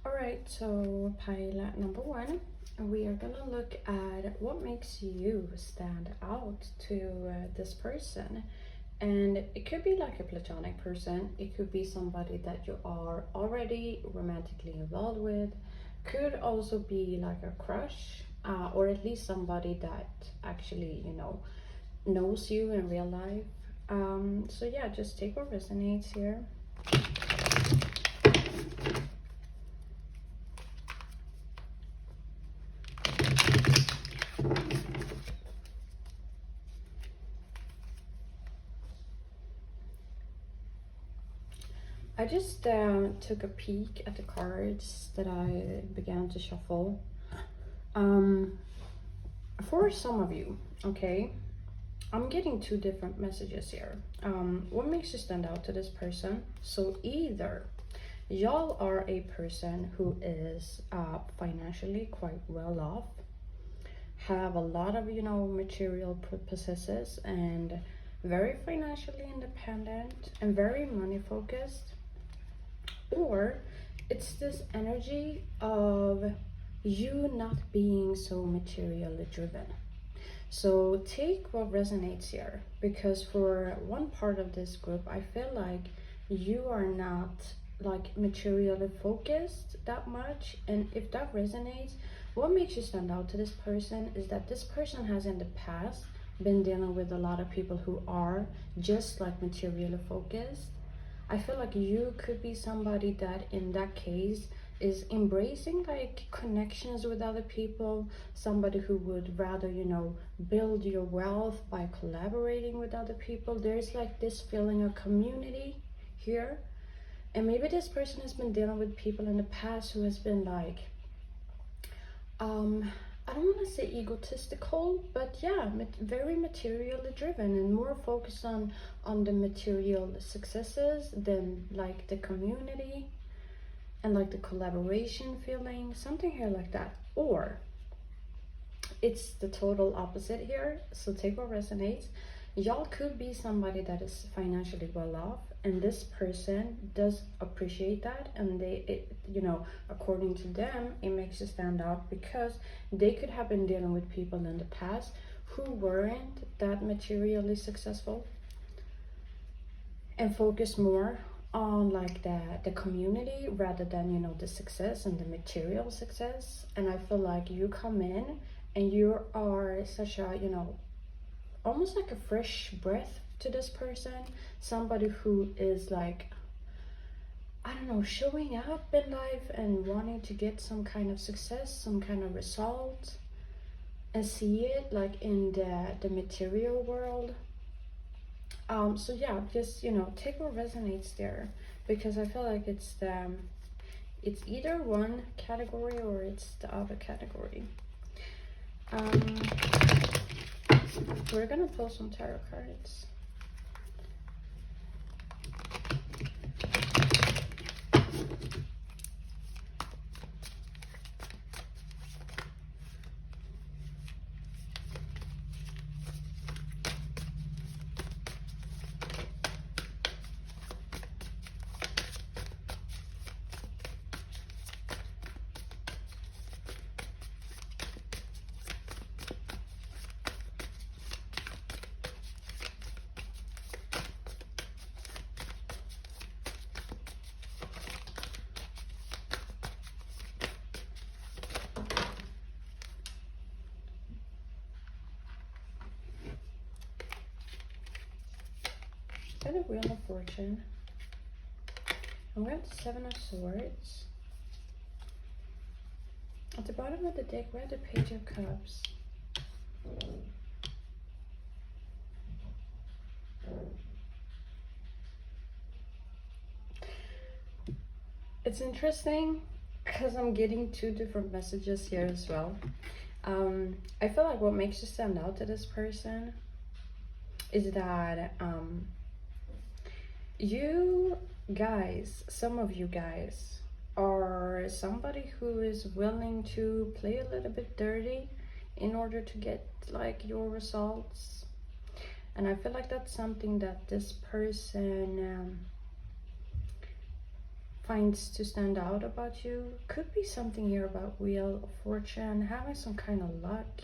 Alright, so pile number one, we are gonna look at what makes you stand out to this person. And it could be like a platonic person, it could be somebody that you are already romantically involved with, could also be like a crush, or at least somebody that actually, knows you in real life. So yeah, just take what resonates here. I just took a peek at the cards that I began to shuffle. For some of you, okay, I'm getting two different messages here. What makes you stand out to this person? So either y'all are a person who is financially quite well off, have a lot of, material possesses, and very financially independent and very money focused, or it's this energy of you not being so materially driven. So take what resonates here, because for one part of this group, I feel like you are not like materially focused that much. And if that resonates, what makes you stand out to this person is that this person has in the past been dealing with a lot of people who are just like materially focused. I feel like you could be somebody that in that case is embracing like connections with other people, somebody who would rather, build your wealth by collaborating with other people. There's like this feeling of community here. And maybe this person has been dealing with people in the past who has been like, I don't want to say egotistical, but yeah, very materially driven and more focused on the material successes than like the community and like the collaboration feeling, something here like that. Or it's the total opposite here. So take what resonates. Y'all could be somebody that is financially well off, and this person does appreciate that, and according to them, it makes you stand out because they could have been dealing with people in the past who weren't that materially successful and focus more on like the community rather than the success and the material success. And I feel like you come in and you are such a almost like a fresh breath to this person, somebody who is like, I don't know, showing up in life and wanting to get some kind of success, some kind of result, and see it like in the material world. So yeah, just take what resonates there, because I feel like it's either one category or it's the other category. We're gonna pull some tarot cards. Got a Wheel of Fortune, and we have the Seven of Swords. At the bottom of the deck, we have the Page of Cups. It's interesting because I'm getting two different messages here as well. I feel like what makes you stand out to this person is that you guys, some of you guys, are somebody who is willing to play a little bit dirty in order to get like your results. And I feel like that's something that this person finds to stand out about you. Could be something here about Wheel of Fortune, having some kind of luck.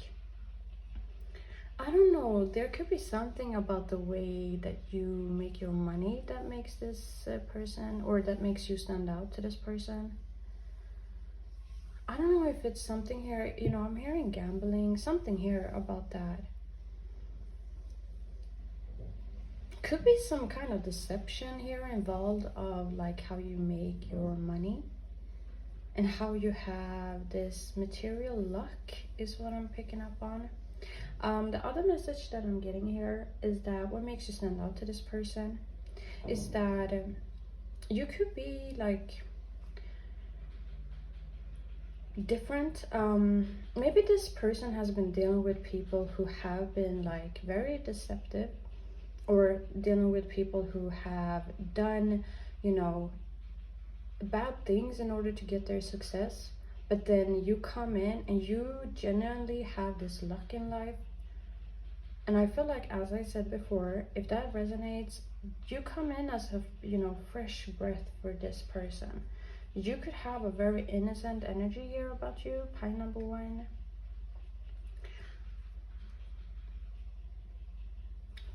I don't know, there could be something about the way that you make your money that makes this person, or that makes you stand out to this person. I don't know if it's something here, you know, I'm hearing gambling, something here about that. Could be some kind of deception here involved of like how you make your money and how you have this material luck is what I'm picking up on. The other message that I'm getting here is that what makes you stand out to this person is that you could be like different. Maybe this person has been dealing with people who have been like very deceptive, or dealing with people who have done, you know, bad things in order to get their success. But then you come in and you genuinely have this luck in life. And I feel like, as I said before, if that resonates, you come in as a, you know, fresh breath for this person. You could have a very innocent energy here about you, pile number 1.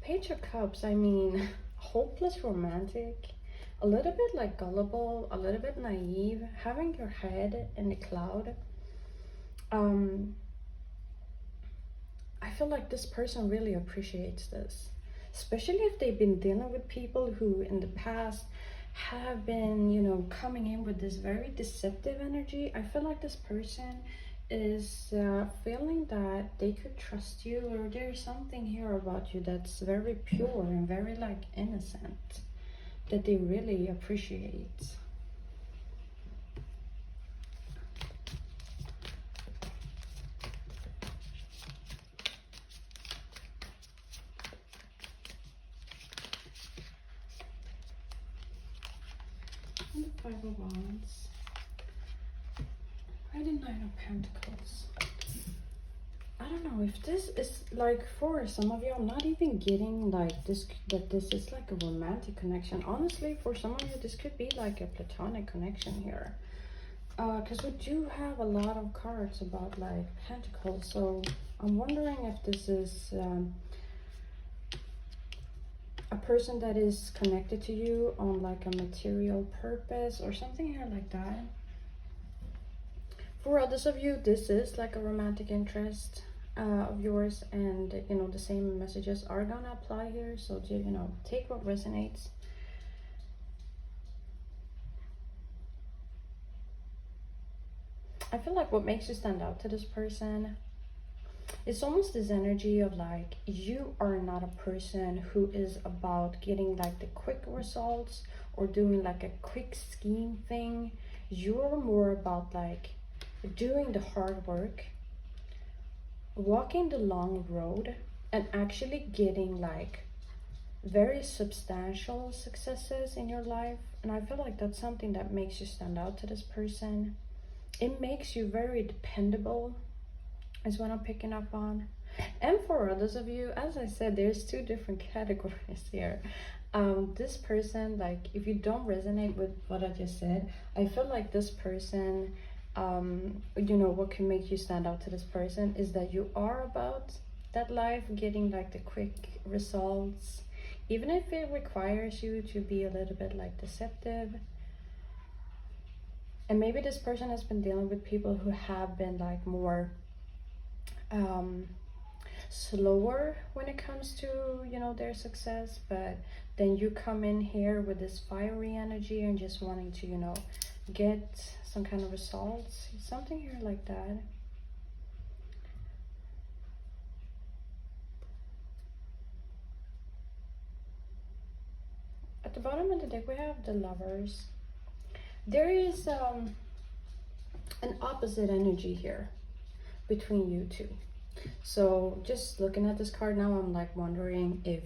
Page of Cups, I mean, hopeless romantic, a little bit like gullible, a little bit naive, having your head in the cloud. I feel like this person really appreciates this, especially if they've been dealing with people who in the past have been, you know, coming in with this very deceptive energy. I feel like this person is feeling that they could trust you, or there's something here about you that's very pure and very like innocent that they really appreciate. And the 5 of Wands. Why the 9 of Pentacles? I don't know if this is like, for some of you, I'm not even getting like this, that this is like a romantic connection. Honestly, for some of you, this could be like a platonic connection here. Because we do have a lot of cards about like Pentacles. So I'm wondering if this is a person that is connected to you on like a material purpose or something here like that. For others of you, this is like a romantic interest of yours, and you know, the same messages are gonna apply here. So you know, take what resonates. I feel like what makes you stand out to this person, it's almost this energy of like, you are not a person who is about getting like the quick results or doing like a quick scheme thing. You're more about like doing the hard work, walking the long road, and actually getting like very substantial successes in your life. And I feel like that's something that makes you stand out to this person. It makes you very dependable, is what I'm picking up on. And for others of you, as I said, there's 2 different categories here. This person, like, if you don't resonate with what I just said, I feel like this person, you know, what can make you stand out to this person is that you are about that life, getting like the quick results, even if it requires you to be a little bit like deceptive. And maybe this person has been dealing with people who have been like more slower when it comes to, you know, their success. But then you come in here with this fiery energy and just wanting to, you know, get some kind of results, something here like that. At the bottom of the deck, we have the Lovers. There is an opposite energy here between you two. So just looking at this card now, I'm like wondering if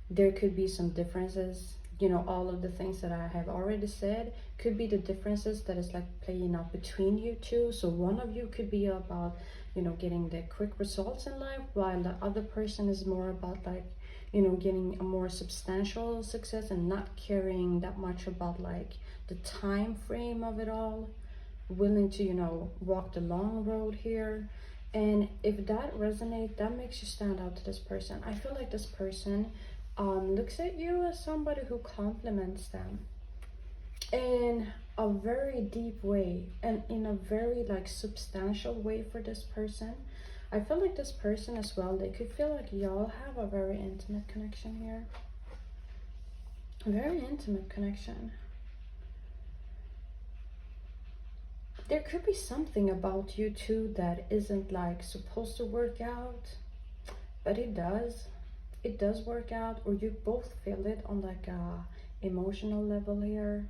there could be some differences. You know, all of the things that I have already said could be the differences that is like playing out between you two. So one of you could be about, you know, getting the quick results in life, while the other person is more about like, you know, getting a more substantial success and not caring that much about like the time frame of it all, willing to, you know, walk the long road here. And if that resonates, that makes you stand out to this person. I feel like this person looks at you as somebody who compliments them in a very deep way, and in a very like substantial way for this person. I feel like this person as well, they could feel like y'all have a very intimate connection here. A very intimate connection. There could be something about you two that isn't like supposed to work out, but it does. It does work out, or you both feel it on like a emotional level here.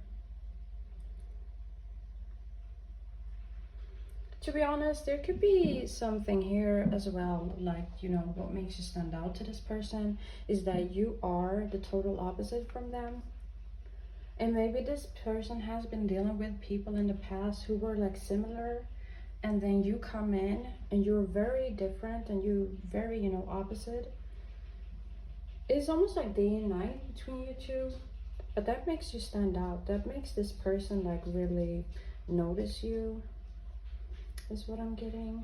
To be honest, there could be something here as well, like, you know, what makes you stand out to this person is that you are the total opposite from them. And maybe this person has been dealing with people in the past who were like similar, and then you come in and you're very different and you're very, you know, opposite. It's almost like day and night between you two, but that makes you stand out. That makes this person like really notice you, is what I'm getting.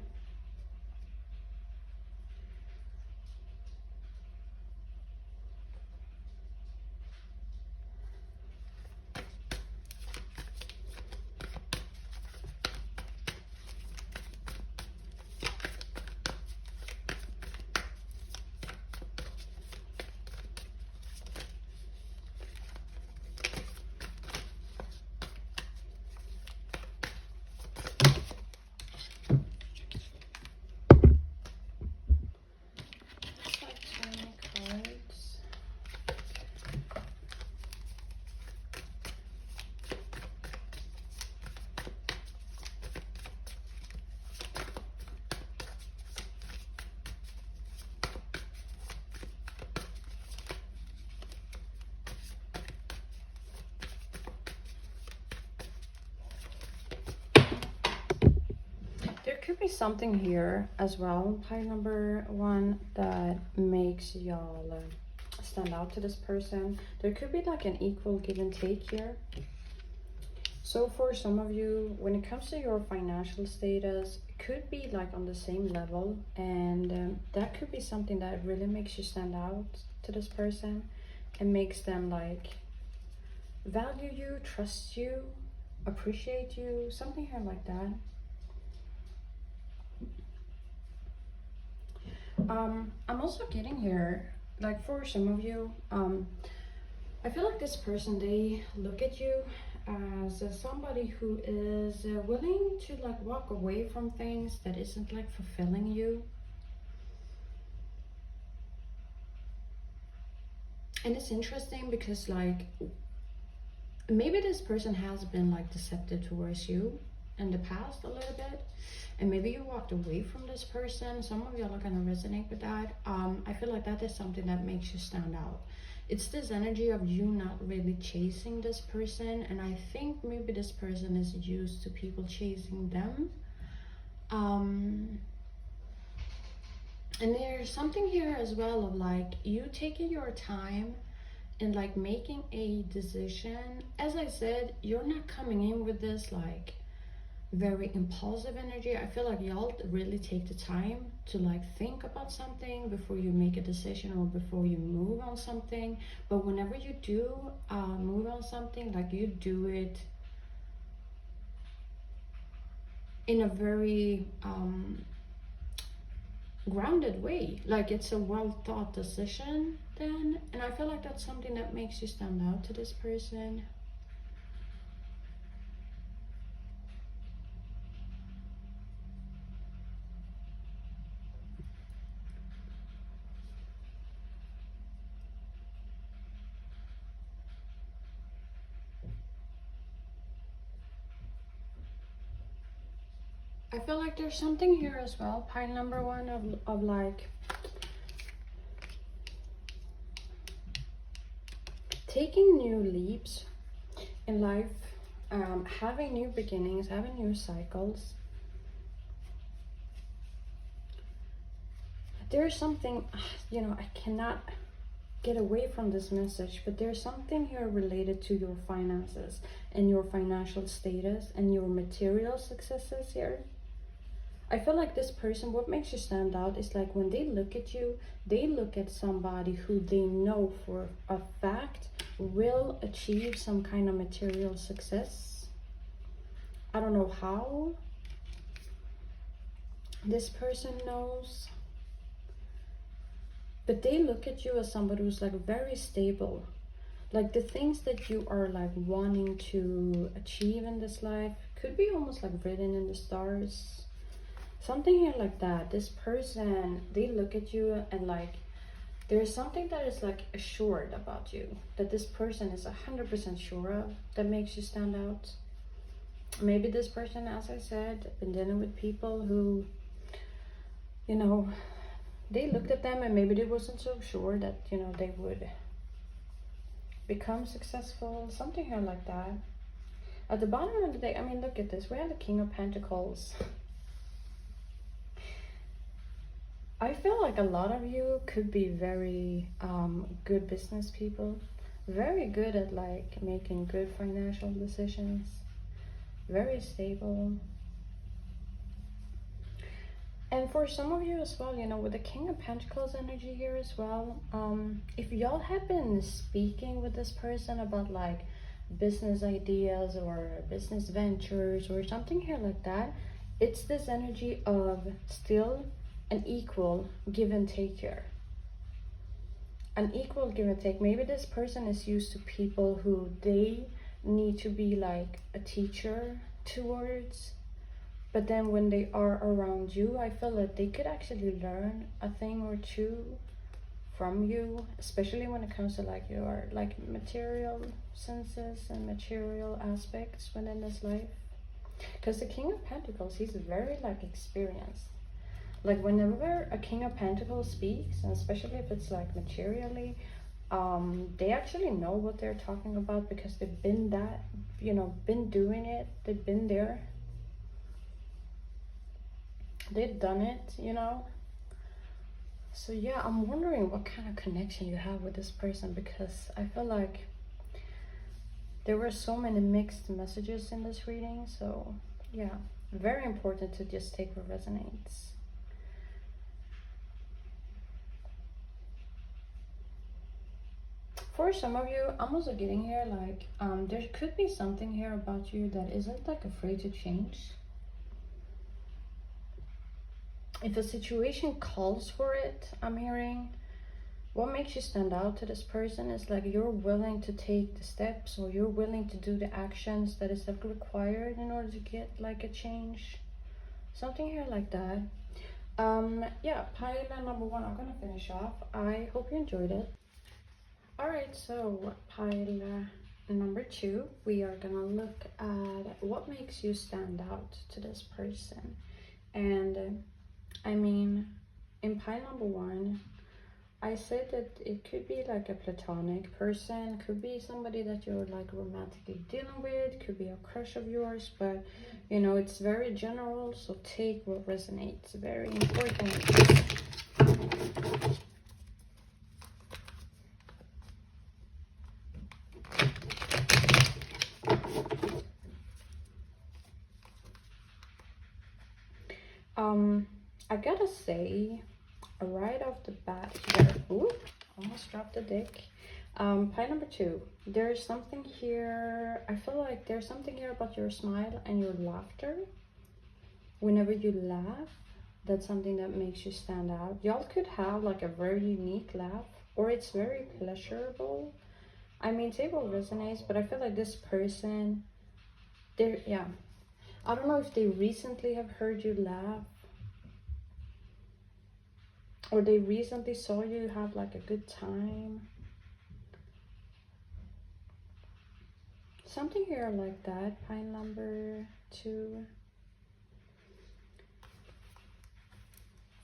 Cards. There could be something here as well, pile number one, that makes y'all stand out to this person. There could be like an equal give and take here. So for some of you, when it comes to your financial status, it could be like on the same level, and that could be something that really makes you stand out to this person and makes them like value you, trust you, appreciate you, something here like that. I'm also getting here, like for some of you, I feel like this person, they look at you as somebody who is willing to like walk away from things that isn't like fulfilling you. And it's interesting because like maybe this person has been like deceptive towards you in the past a little bit, and maybe you walked away from this person. Some of y'all are gonna resonate with that. I feel like that is something that makes you stand out. It's this energy of you not really chasing this person, and I think maybe this person is used to people chasing them. And there's something here as well of like you taking your time and like making a decision. As I said, you're not coming in with this like very impulsive energy. I feel like y'all really take the time to like think about something before you make a decision or before you move on something. But whenever you do move on something, like you do it in a very grounded way, like it's a well thought decision then. And I feel like that's something that makes you stand out to this person. I feel like there's something here as well, pile number one, of like taking new leaps in life, having new beginnings, having new cycles. There's something, you know, I cannot get away from this message, but there's something here related to your finances and your financial status and your material successes here. I feel like this person, what makes you stand out is like when they look at you, they look at somebody who they know for a fact will achieve some kind of material success. I don't know how this person knows, but they look at you as somebody who's like very stable. Like the things that you are like wanting to achieve in this life could be almost like written in the stars. Something here like that. This person, they look at you and like there's something that is like assured about you, that this person is 100% sure of, that makes you stand out. Maybe this person, as I said, been dealing with people who, you know, they looked at them and maybe they wasn't so sure that, you know, they would become successful. Something here like that. At the bottom of the day, I mean, look at this. We have the King of Pentacles. I feel like a lot of you could be very good business people, very good at like making good financial decisions, very stable. And for some of you as well, you know, with the King of Pentacles energy here as well, if y'all have been speaking with this person about like business ideas or business ventures or something here like that, it's this energy of still an equal give and take here. An equal give and take. Maybe this person is used to people who they need to be like a teacher towards, but then when they are around you, I feel that they could actually learn a thing or two from you, especially when it comes to like your like material senses and material aspects within this life. Because the King of Pentacles, he's very like experienced. Like whenever a King of Pentacles speaks, and especially if it's like materially, they actually know what they're talking about because they've been that, you know, been doing it, they've been there, they've done it, you know. So yeah, I'm wondering what kind of connection you have with this person, because I feel like there were so many mixed messages in this reading. So yeah, very important to just take what resonates. For some of you, I'm also getting here like there could be something here about you that isn't like afraid to change. If a situation calls for it, I'm hearing, what makes you stand out to this person is like you're willing to take the steps, or you're willing to do the actions that is like required in order to get like a change. Something here like that. Yeah, pile number one, I'm gonna finish off. I hope you enjoyed it. Alright, so pile number two, we are gonna look at what makes you stand out to this person. And I mean, in pile number one, I said that it could be like a platonic person, could be somebody that you're like romantically dealing with, could be a crush of yours, but you know, it's very general, so take what resonates. Very important. I gotta say, right off the bat here, ooh, almost dropped the deck. Pile number two, there's something here, I feel like there's something here about your smile and your laughter. Whenever you laugh, that's something that makes you stand out. Y'all could have like a very unique laugh, or it's very pleasurable. I mean, take what resonates, but I feel like this person, they're, yeah, I don't know if they recently have heard you laugh, or they recently saw you have like a good time. Something here like that. Pile number two.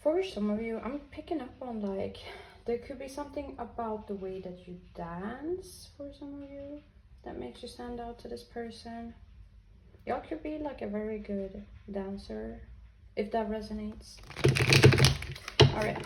For some of you, I'm picking up on like, there could be something about the way that you dance for some of you that makes you stand out to this person. Y'all could be like a very good dancer, if that resonates. All right.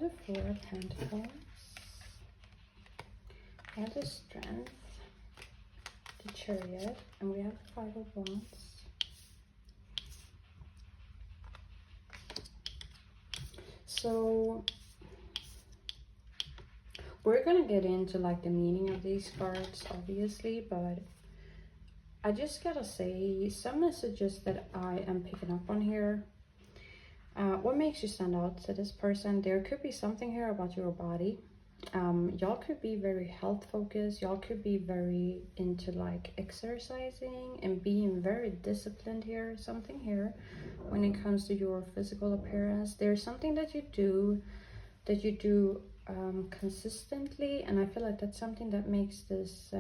the Four of Pentacles. We have the Strength, the Chariot, and we have the Five of Wands. So we're gonna get into like the meaning of these cards, obviously, but I just gotta say some messages that I am picking up on here. What makes you stand out to this person? There could be something here about your body. Y'all could be very health focused. Y'all could be very into like exercising and being very disciplined here. Something here when it comes to your physical appearance. There's something that you do consistently, and I feel like that's something that makes this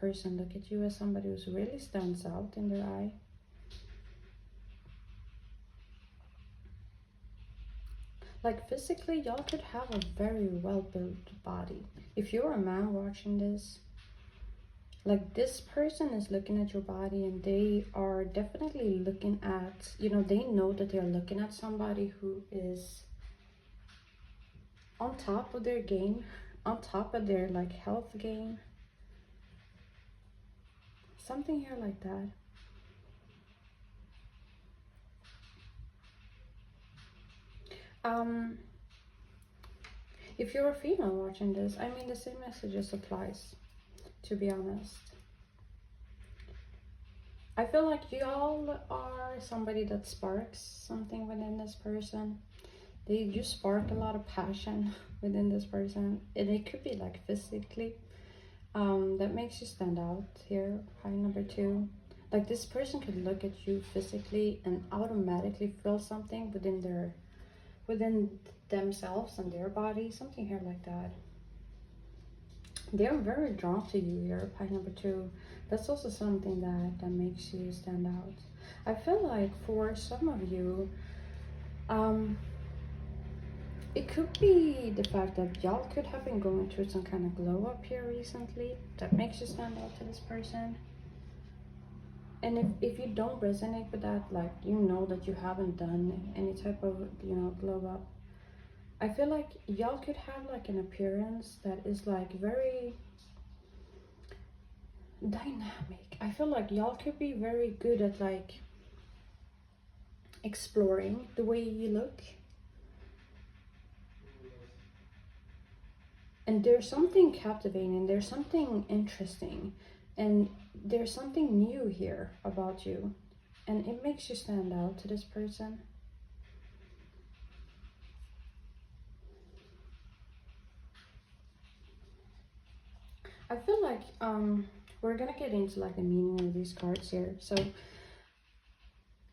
person look at you as somebody who really stands out in their eye. Like physically, y'all could have a very well-built body. If you're a man watching this, like this person is looking at your body and they are definitely looking at, you know, they know that they're looking at somebody who is on top of their game, on top of their like health game. Something here like that. If you're a female watching this, I mean the same messages applies, to be honest. I feel like y'all are somebody that sparks something within this person. You spark a lot of passion within this person, and it could be like physically. That makes you stand out here. High number 2. Like this person could look at you physically and automatically feel something within themselves and their body. Something here like that. They're very drawn to you here. High number 2. That's also something that makes you stand out. I feel like for some of you, it could be the fact that y'all could have been going through some kind of glow up here recently that makes you stand out to this person. And if you don't resonate with that, like, you know that you haven't done any type of, you know, glow up. I feel like y'all could have like an appearance that is like very dynamic. I feel like y'all could be very good at like exploring the way you look. And there's something captivating, there's something interesting, and there's something new here about you. And it makes you stand out to this person. I feel like we're gonna get into like the meaning of these cards here. So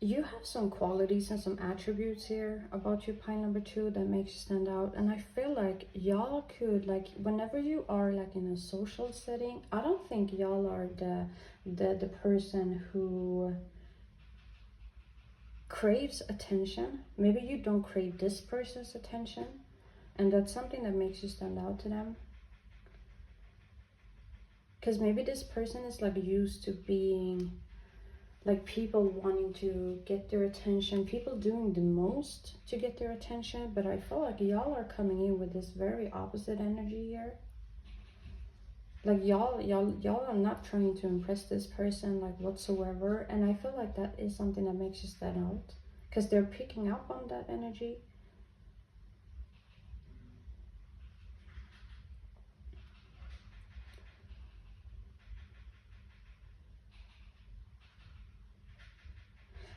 you have some qualities and some attributes here about your pile number 2 that makes you stand out. And I feel like y'all could, like, whenever you are like in a social setting, I don't think y'all are the person who craves attention. Maybe you don't crave this person's attention, and that's something that makes you stand out to them. Because maybe this person is like used to being like people wanting to get their attention, people doing the most to get their attention. But I feel like y'all are coming in with this very opposite energy here. Like y'all are not trying to impress this person like whatsoever. And I feel like that is something that makes you stand out, because they're picking up on that energy.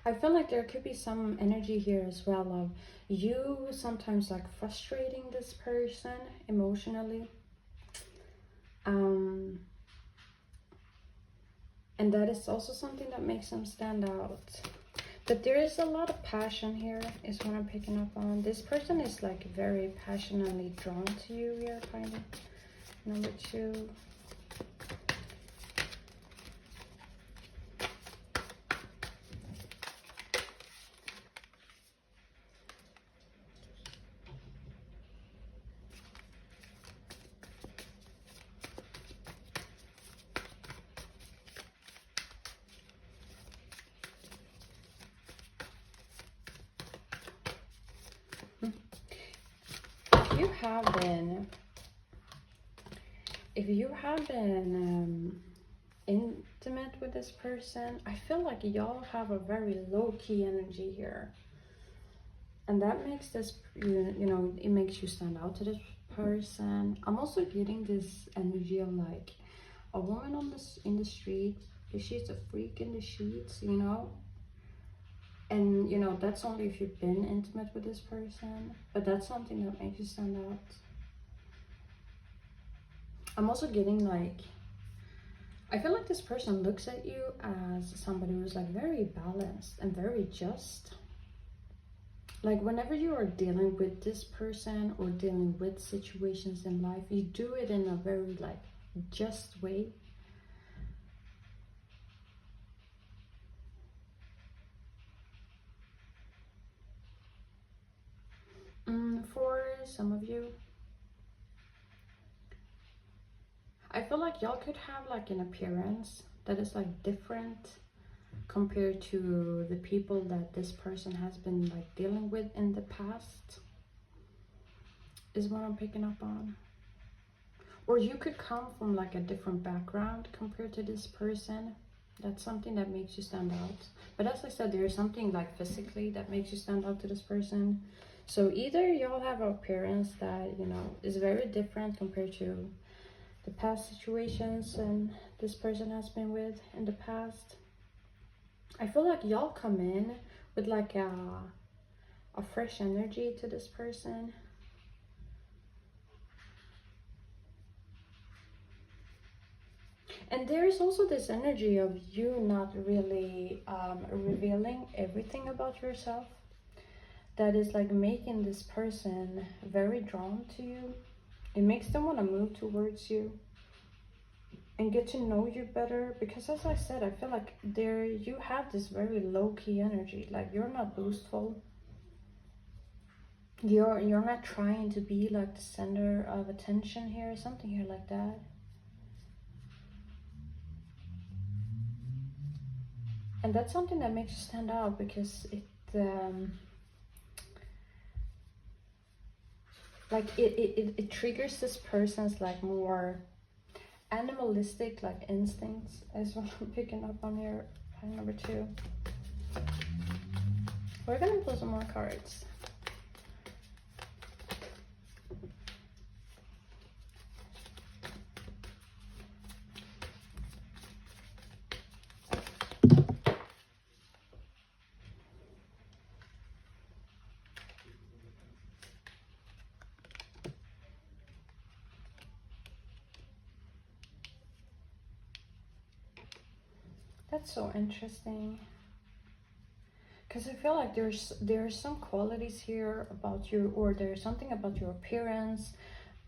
I feel like there could be some energy here as well of you sometimes like frustrating this person emotionally. And that is also something that makes them stand out. But there is a lot of passion here is what I'm picking up on. This person is like very passionately drawn to you here, kind of. Number 2. you have been intimate with this person, I feel like y'all have a very low-key energy here, and that makes this, you know, it makes you stand out to this person. I'm also getting this energy of like a woman on this in the street. She's a freak in the sheets, you know. And you know, that's only if you've been intimate with this person, but that's something that makes you stand out. I'm also getting like, I feel like this person looks at you as somebody who's like very balanced and very just. Like whenever you are dealing with this person or dealing with situations in life, you do it in a very like just way. For some of you, I feel like y'all could have like an appearance that is like different compared to the people that this person has been like dealing with in the past, is what I'm picking up on. Or you could come from like a different background compared to this person. That's something that makes you stand out. But as I said, there's something like physically that makes you stand out to this person. So either y'all have an appearance that, you know, is very different compared to the past situations and this person has been with in the past. I feel like y'all come in with like a fresh energy to this person. And there is also this energy of you not really revealing everything about yourself that is like making this person very drawn to you. It makes them want to move towards you and get to know you better, because as I said, I feel like you have this very low-key energy. Like you're not boastful. You're not trying to be like the center of attention here, something here like that. And that's something that makes you stand out, because it triggers this person's like more animalistic like instincts, is what I'm picking up on here. Pile number 2. We're gonna pull some more cards. That's so interesting, because I feel like there's some qualities here about you, or there's something about your appearance,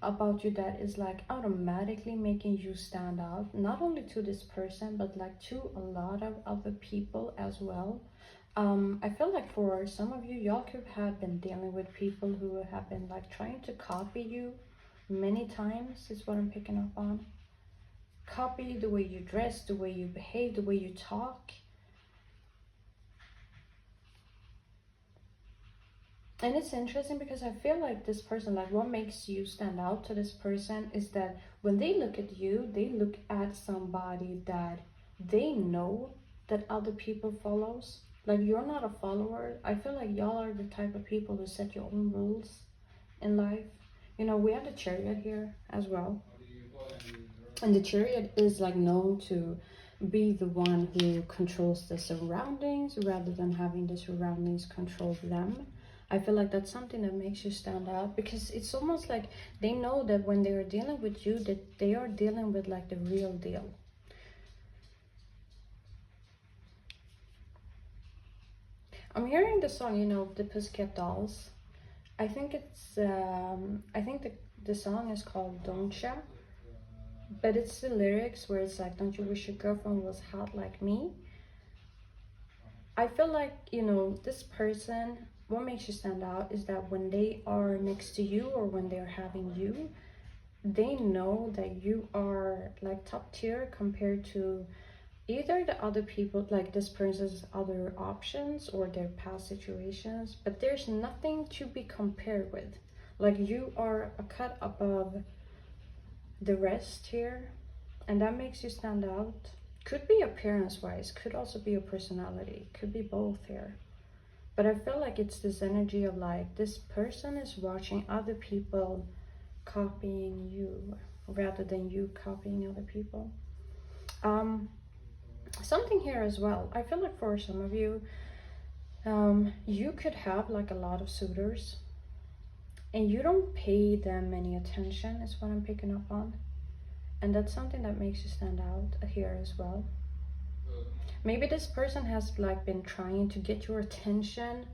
about you, that is like automatically making you stand out, not only to this person but like to a lot of other people as well. I feel like for some of you, y'all could have been dealing with people who have been like trying to copy you many times, is what I'm picking up on. Copy the way you dress, the way you behave, the way you talk. And it's interesting because I feel like this person, like what makes you stand out to this person is that when they look at you, they look at somebody that they know that other people follows. Like you're not a follower. I feel like y'all are the type of people who set your own rules in life. You know, we have the Chariot here as well. And the Chariot is like known to be the one who controls the surroundings rather than having the surroundings control them. I feel like that's something that makes you stand out, because it's almost like they know that when they are dealing with you, that they are dealing with like the real deal. I'm hearing the song, you know, the Pussycat Dolls. I think it's I think the song is called Don't Ya, but it's the lyrics where it's like, don't you wish your girlfriend was hot like me? I feel like, you know, this person, what makes you stand out is that when they are next to you or when they're having you, they know that you are like top tier compared to either the other people, like this person's other options or their past situations, but there's nothing to be compared with. Like you are a cut above the rest here, and that makes you stand out. Could be appearance wise, could also be your personality, could be both here. But I feel like it's this energy of like this person is watching other people copying you rather than you copying other people. Something here as well, I feel like for some of you, you could have like a lot of suitors and you don't pay them any attention, is what I'm picking up on. And that's something that makes you stand out here as well. Maybe this person has like been trying to get your attention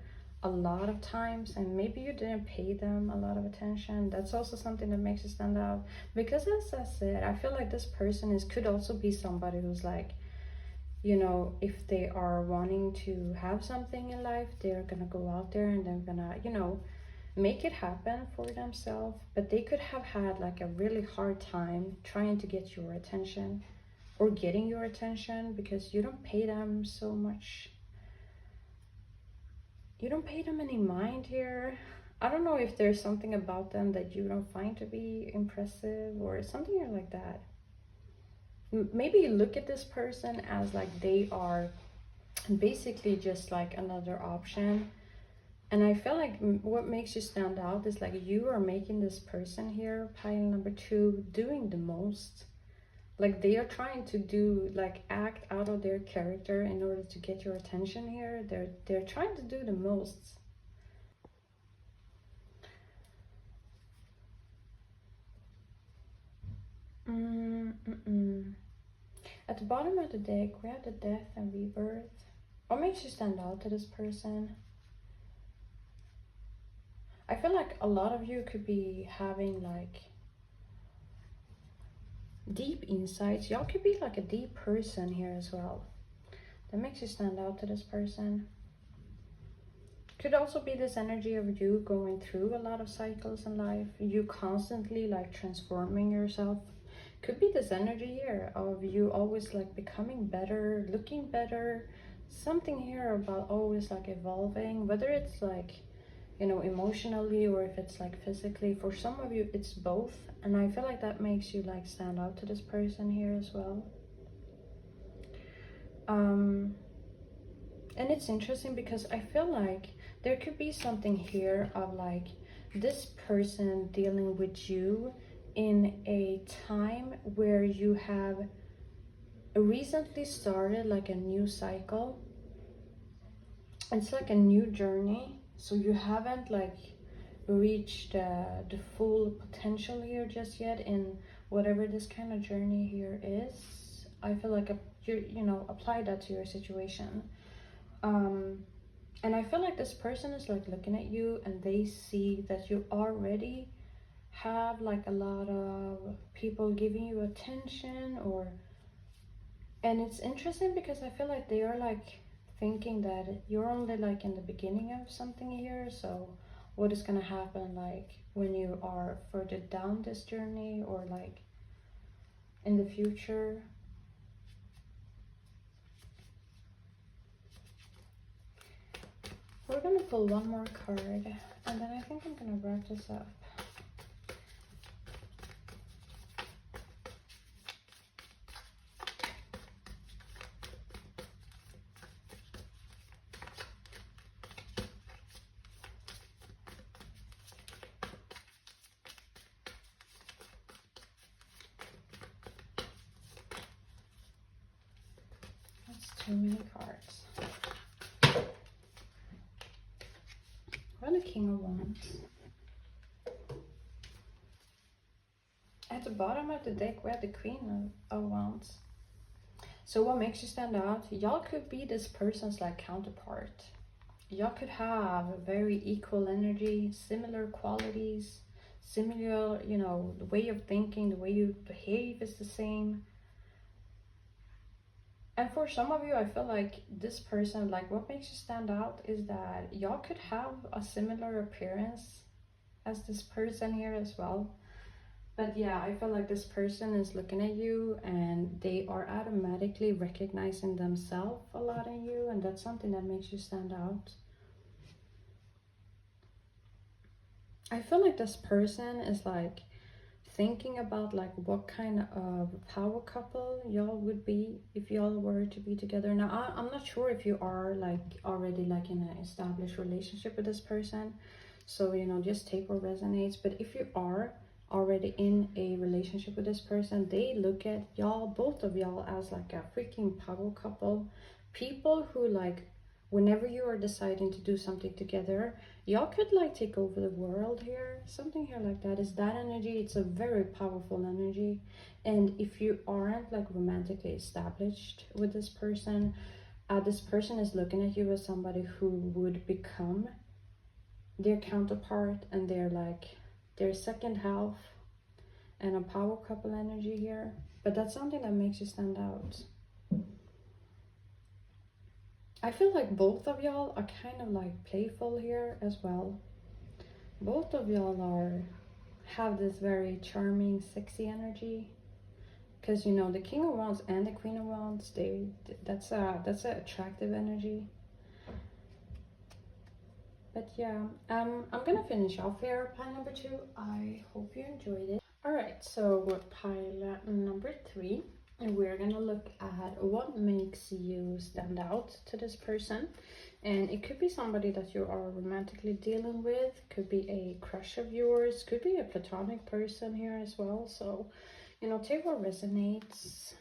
a lot of times, and maybe you didn't pay them a lot of attention. That's also something that makes you stand out, because as I said, I feel like this person could also be somebody who's like, you know, if they are wanting to have something in life, they're gonna go out there and they're gonna, you know, make it happen for themselves. But they could have had like a really hard time trying to get your attention or getting your attention, because you don't pay them so much. You don't pay them any mind here. I don't know if there's something about them that you don't find to be impressive or something like that. Maybe you look at this person as like they are basically just like another option. And I feel like what makes you stand out is like you are making this person here, pile number 2, doing the most. Like they are trying to do, like act out of their character in order to get your attention here. They're trying to do the most. At the bottom of the deck, we have the death and rebirth. What makes you stand out to this person? I feel like a lot of you could be having like deep insights. Y'all could be like a deep person here as well. That makes you stand out to this person. Could also be this energy of you going through a lot of cycles in life. You constantly like transforming yourself. Could be this energy here of you always like becoming better, looking better. Something here about always like evolving, whether it's like, you know, emotionally or if it's like physically. For some of you it's both, and I feel like that makes you like stand out to this person here as well. And it's interesting because I feel like there could be something here of like this person dealing with you in a time where you have recently started like a new cycle. It's like a new journey, so you haven't like reached the full potential here just yet in whatever this kind of journey here is. I feel like you know, apply that to your situation. And I feel like this person is like looking at you and they see that you already have like a lot of people giving you attention, or, and it's interesting because I feel like they are like thinking that you're only like in the beginning of something here. So what is gonna happen like when you are further down this journey or like in the future. We're gonna pull one more card and then I think I'm gonna wrap this up. That's too many cards. We're the King of Wands. At the bottom of the deck, we have the Queen of Wands. So what makes you stand out? Y'all could be this person's like counterpart. Y'all could have a very equal energy, similar qualities, similar, you know, the way of thinking, the way you behave is the same. And for some of you, I feel like this person, like what makes you stand out is that y'all could have a similar appearance as this person here as well. But yeah, I feel like this person is looking at you and they are automatically recognizing themselves a lot in you, and that's something that makes you stand out. I feel like this person is like thinking about like what kind of power couple y'all would be if y'all were to be together. Now I'm not sure if you are like already like in an established relationship with this person, so you know, just take what resonates. But if you are already in a relationship with this person, they look at y'all, both of y'all, as like a freaking power couple. People who like, whenever you are deciding to do something together, y'all could like take over the world here. Something here like that is that energy. It's a very powerful energy. And if you aren't like romantically established with this person is looking at you as somebody who would become their counterpart, and they're like their second half, and a power couple energy here. But that's something that makes you stand out. I feel like both of y'all are kind of like playful here as well. Both of y'all have this very charming, sexy energy. Because you know, the King of Wands and the Queen of Wands, that's a attractive energy. But yeah, I'm gonna finish off here pile number 2. I hope you enjoyed it. All right, so pile number 3, and we're gonna look at what makes you stand out to this person. And it could be somebody that you are romantically dealing with, could be a crush of yours, could be a platonic person here as well. So, you know, take what resonates.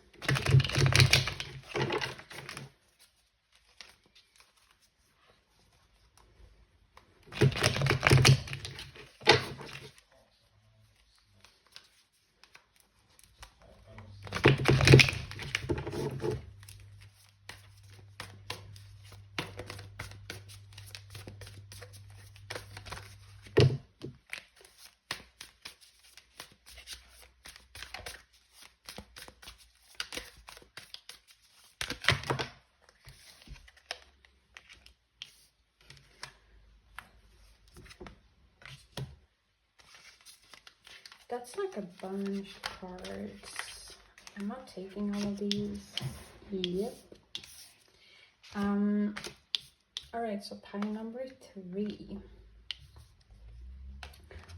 That's like a bunch of cards. I'm not taking all of these. Yep. All right, so pile number 3.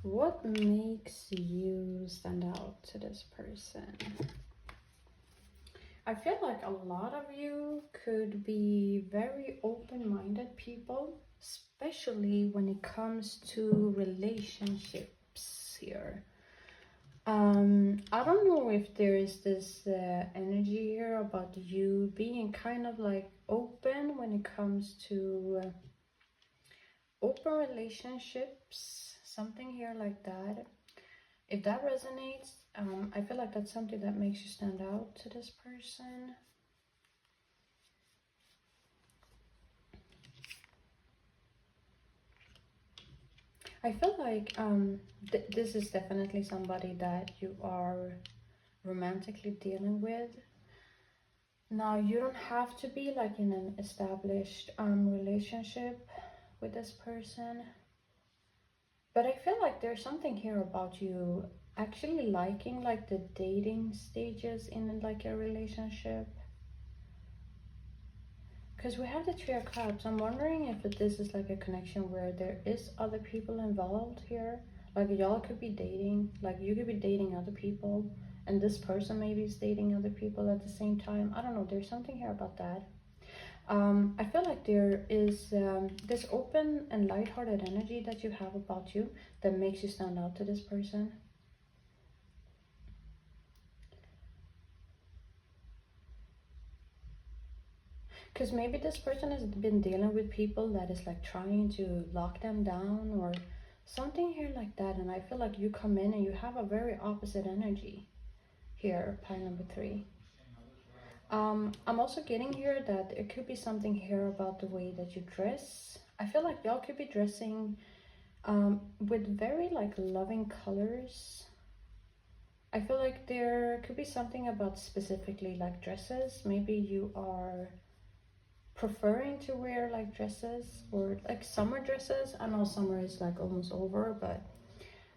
What makes you stand out to this person? I feel like a lot of you could be very open-minded people, especially when it comes to relationships here. I don't know if there is this energy here about you being kind of like open when it comes to open relationships, something here like that. If that resonates, I feel like that's something that makes you stand out to this person. I feel like this is definitely somebody that you are romantically dealing with. Now, you don't have to be like in an established relationship with this person, but I feel like there's something here about you actually liking like the dating stages in like a relationship. Because we have the Three of Cups. I'm wondering if this is like a connection where there is other people involved here. Like y'all could be dating, like you could be dating other people, and this person maybe is dating other people at the same time. I don't know, there's something here about that. I feel like there is this open and lighthearted energy that you have about you that makes you stand out to this person. Because maybe this person has been dealing with people that is like trying to lock them down or something here like that. And I feel like you come in and you have a very opposite energy here, pile number 3. I'm also getting here that it could be something here about the way that you dress. I feel like y'all could be dressing with very like loving colors. I feel like there could be something about specifically like dresses. Maybe you are preferring to wear like dresses or like summer dresses. I know summer is like almost over, but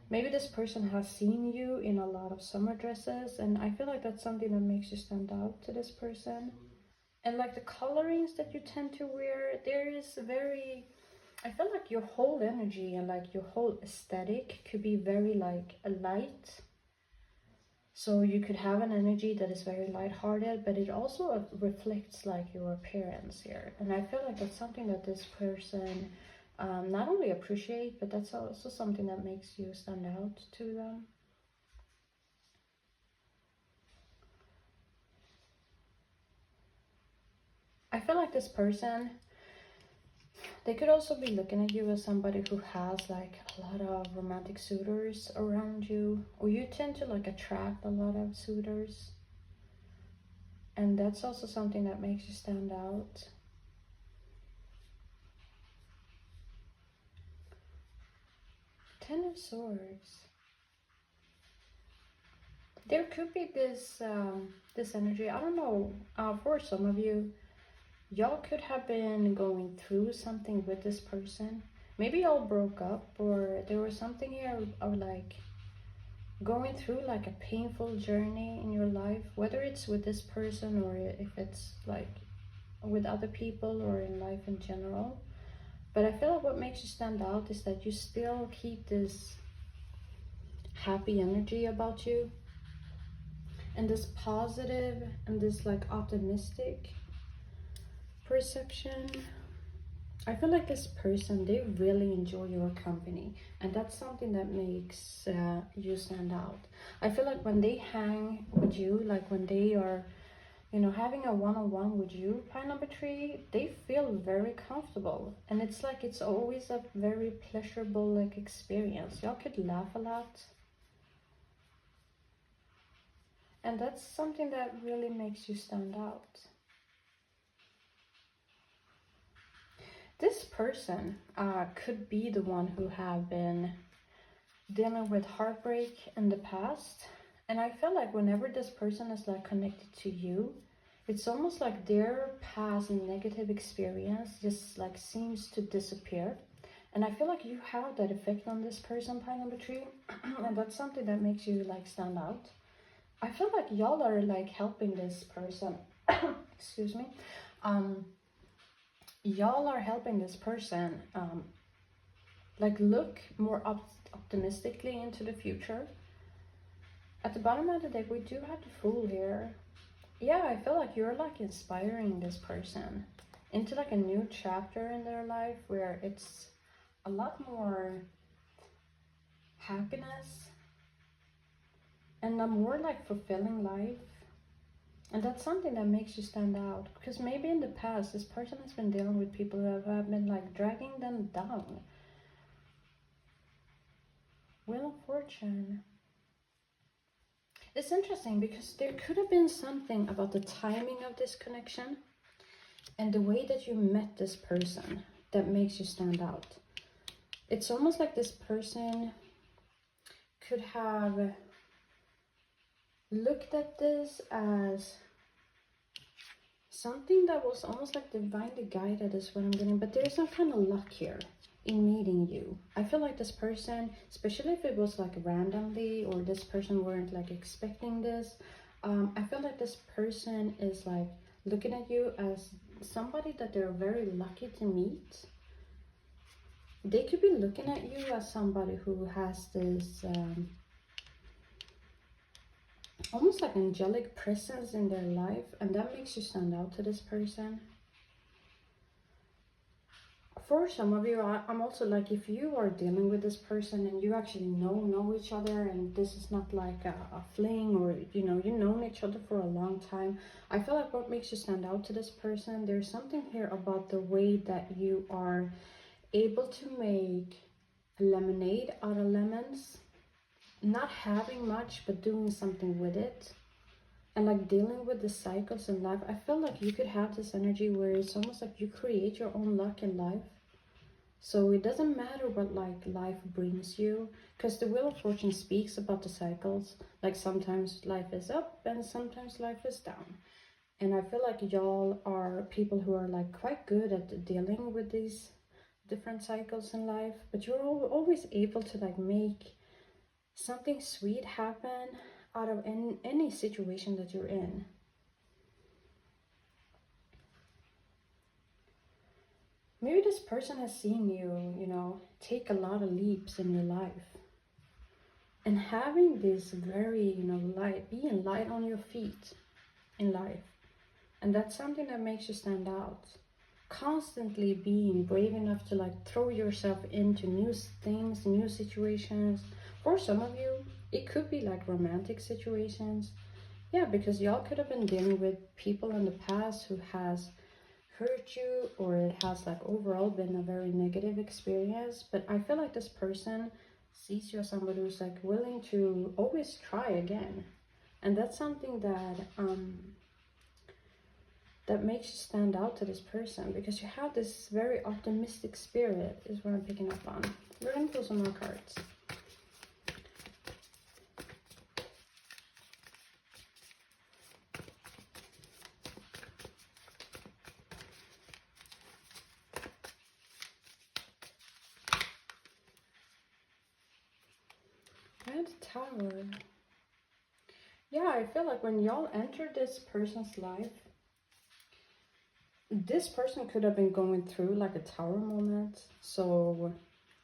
maybe this person has seen you in a lot of summer dresses, and I feel like that's something that makes you stand out to this person. And like the colorings that you tend to wear, there is very I feel like your whole energy and like your whole aesthetic could be very like a light. So you could have an energy that is very lighthearted, but it also reflects like your appearance here. And I feel like that's something that this person not only appreciate, but that's also something that makes you stand out to them. I feel like this person, they could also be looking at you as somebody who has like a lot of romantic suitors around you, or you tend to like attract a lot of suitors. And that's also something that makes you stand out. Ten of Swords. There could be this energy. I don't know. For some of you, y'all could have been going through something with this person. Maybe y'all broke up, or there was something here of like going through like a painful journey in your life, whether it's with this person or if it's like with other people or in life in general. But I feel like what makes you stand out is that you still keep this happy energy about you, and this positive and this like optimistic perception. I feel like this person, they really enjoy your company, and that's something that makes you stand out. I feel like when they hang with you, like when they are, you know, having a one-on-one with you, pile number 3, they feel very comfortable, and it's like it's always a very pleasurable like experience. Y'all could laugh a lot, and that's something that really makes you stand out. This person could be the one who have been dealing with heartbreak in the past, and I feel like whenever this person is like connected to you, it's almost like their past negative experience just like seems to disappear. And I feel like you have that effect on this person, pile number 3, and that's something that makes you like stand out. I feel like y'all are like helping this person. Excuse me. Y'all are helping this person like look more optimistically into the future. At the bottom of the deck, we do have the Fool here. Yeah, I feel like you're like inspiring this person into like a new chapter in their life where it's a lot more happiness and a more like fulfilling life. And that's something that makes you stand out, because maybe in the past this person has been dealing with people who have been like dragging them down. Wheel of Fortune. It's interesting because there could have been something about the timing of this connection and the way that you met this person that makes you stand out. It's almost like this person could have looked at this as something that was almost like divinely guided is what I'm getting, but there's some kind of luck here in meeting you. I feel like this person, especially if it was like randomly or this person weren't like expecting this, I feel like this person is like looking at you as somebody that they're very lucky to meet. They could be looking at you as somebody who has this almost like angelic presence in their life, and that makes you stand out to this person. For some of you, I'm also like, if you are dealing with this person and you actually know each other, and this is not like a fling, or you know, you've known each other for a long time, I feel like what makes you stand out to this person, there's something here about the way that you are able to make lemonade out of lemons, not having much but doing something with it, and like dealing with the cycles in life. I feel like you could have this energy where it's almost like you create your own luck in life. So it doesn't matter what like life brings you, because the Wheel of Fortune speaks about the cycles. Like sometimes life is up and sometimes life is down. And I feel like y'all are people who are like quite good at dealing with these different cycles in life, but you're always able to like make something sweet happen out of any situation that you're in. Maybe this person has seen you, you know, take a lot of leaps in your life. And having this very, you know, light, being light on your feet in life. And that's something that makes you stand out. Constantly being brave enough to like throw yourself into new things, new situations. For some of you, it could be like romantic situations. Yeah, because y'all could have been dealing with people in the past who has hurt you, or it has like overall been a very negative experience. But I feel like this person sees you as somebody who's like willing to always try again. And that's something that makes you stand out to this person, because you have this very optimistic spirit is what I'm picking up on. We're gonna pull some more cards. Red Tower. Yeah, I feel like when y'all enter this person's life, this person could have been going through like a tower moment. So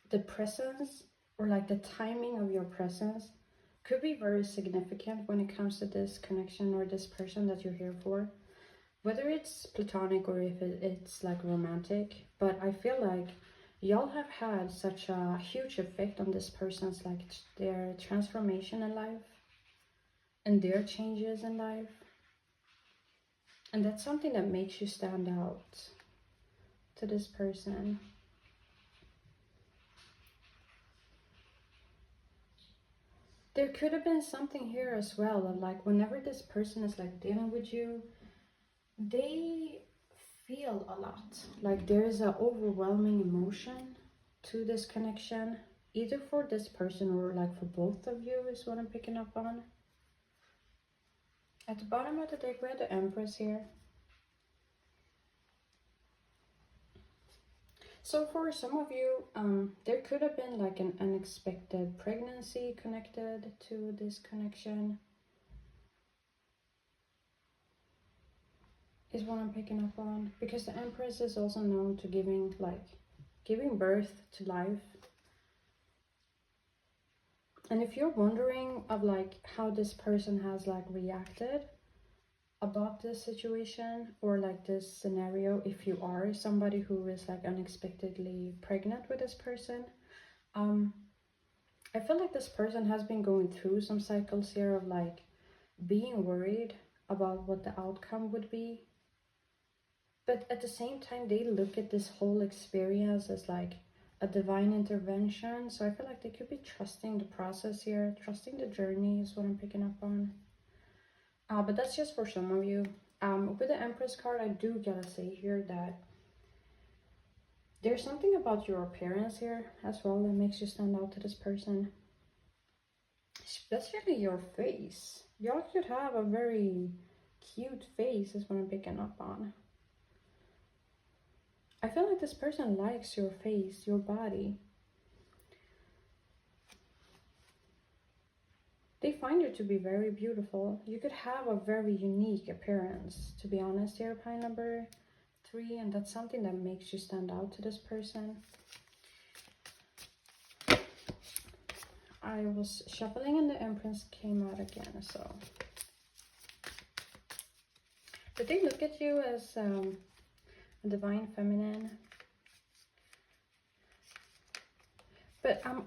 the presence, or like the timing of your presence, could be very significant when it comes to this connection or this person that you're here for. Whether it's platonic or if it's like romantic. But I feel like y'all have had such a huge effect on this person's like their transformation in life and their changes in life. And that's something that makes you stand out to this person. There could have been something here as well of like whenever this person is like dealing with you, they feel a lot. Like there is an overwhelming emotion to this connection, either for this person or like for both of you is what I'm picking up on. At the bottom of the deck, we have the Empress here. So for some of you, there could have been like an unexpected pregnancy connected to this connection, is what I'm picking up on. Because the Empress is also known to giving birth to life. And if you're wondering of like how this person has like reacted about this situation or like this scenario, if you are somebody who is like unexpectedly pregnant with this person, I feel like this person has been going through some cycles here of like being worried about what the outcome would be. But at the same time, they look at this whole experience as like a divine intervention. So I feel like they could be trusting the process here, trusting the journey is what I'm picking up on. But that's just for some of you. With the Empress card, I do gotta say here that there's something about your appearance here as well that makes you stand out to this person. Especially your face. Y'all could have a very cute face is what I'm picking up on. I feel like this person likes your face, your body. They find you to be very beautiful. You could have a very unique appearance, to be honest here, pile number 3, and that's something that makes you stand out to this person. I was shuffling and the Empress came out again, so. But they look at you as a divine feminine. But I'm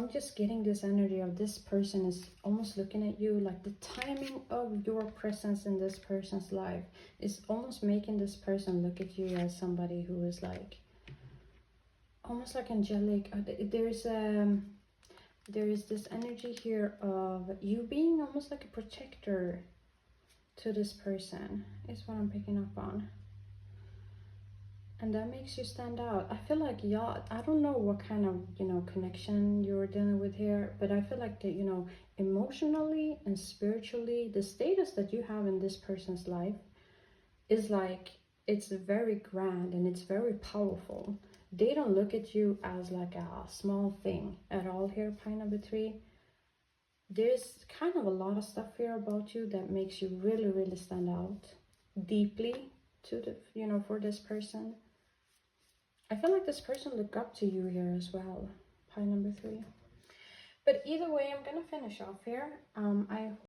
just getting this energy of this person is almost looking at you, like the timing of your presence in this person's life is almost making this person look at you as somebody who is like, almost like angelic. There is this energy here of you being almost like a protector to this person, is what I'm picking up on. And that makes you stand out. I feel like y'all, I don't know what kind of, connection you're dealing with here, but I feel like that, emotionally and spiritually, the status that you have in this person's life is like, it's very grand and it's very powerful. They don't look at you as like a small thing at all here, pine number 3. There's kind of a lot of stuff here about you that makes you really, really stand out deeply to the, for this person. I feel like this person looked up to you here as well. Pile number 3. But either way, I'm gonna finish off here. I